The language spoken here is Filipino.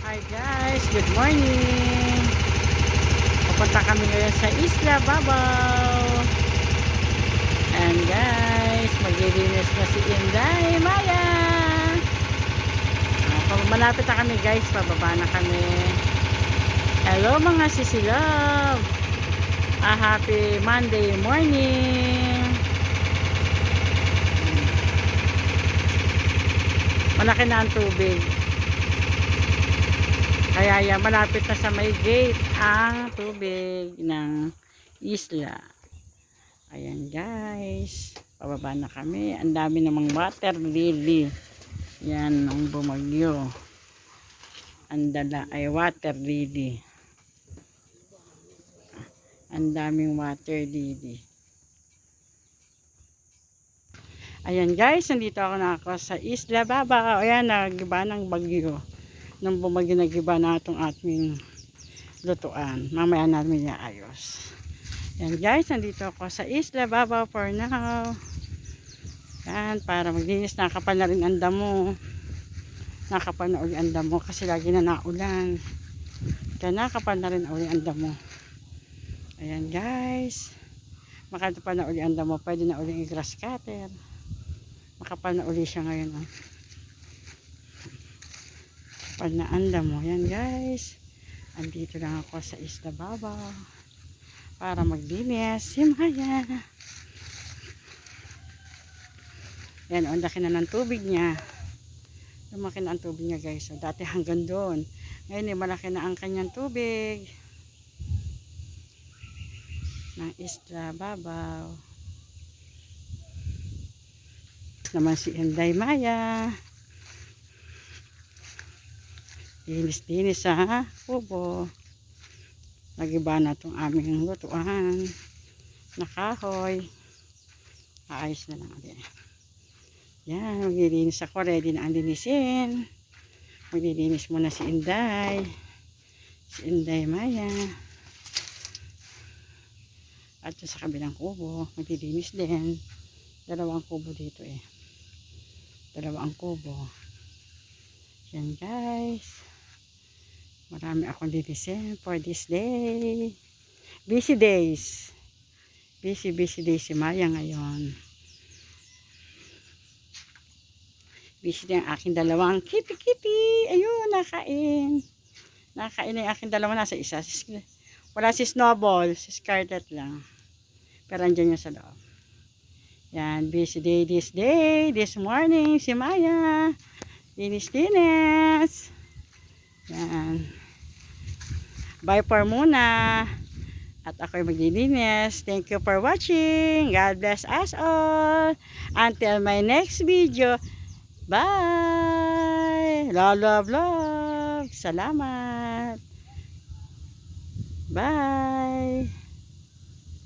Hi guys, good morning. Pupunta kami ngayon sa Isla Babaw. And guys, maglilinis na si Inday Maya. Malapit na kami guys, pababa na kami. Hello mga sisilab. Happy Monday morning. Malaki na ang tubig. Kaya yan, malapit na sa may gate ang tubig ng isla. Ayan guys, pababa na kami. Ang dami namang water lily. Yan ang bumagyo. Ang dala ay water lily. Ang daming water lily. Ayan guys, nandito ako sa Isla Babaw. Ayan, nagiba ng bagyo. Nang bumagyo, nagiba na itong ating lutuan. Mamaya namin iayos. Yan guys, nandito ako sa Isla Babaw for now. Yan, para maglinis. Nakapal na rin ang damo. Nakapal na uli ang damo kasi lagi na naulan. Kaya nakapal na rin uli ang damo. Ayan guys. Makapal na uli ang damo. Pwede na uli i-grass cutter. Makapal na uli siya ngayon. Oh. Kapal na ang damo. Yan guys. Andito lang ako sa Isla Babaw para maglinis si Maya. Yan, ang laki na ng tubig niya. Lumaki na ang tubig niya guys. So, dati hanggang doon. Ngayon malaki na ang kanyang tubig ng Isla Babaw. Naman si Inday Maya. Dinis-dinis sa kubo. Nagiba na itong aming lutuan na kahoy. Aayos na lang din. Yan, maglilinis ako. Ready na ang linisin. Maglilinis muna si Inday. Si Inday Maya. At sa kabilang kubo, maglilinis din. Dalawang kubo dito eh. Dalawang kubo. Yan guys. Marami akong linisin for this day. Busy days. Busy days si Maya ngayon. Busy din ang aking dalawang kitty. Ayun, nakain. Nakain na yung aking dalawa. Nasa isa. Wala si Snowball. Si Scarlett lang. Pero andyan niya sa loob. Yan, busy day this day. This morning, si Maya. Linis. Yan. Bye for muna. At ako'y maglilinis. Thank you for watching. God bless us all. Until my next video. Bye. Love. Salamat. Bye.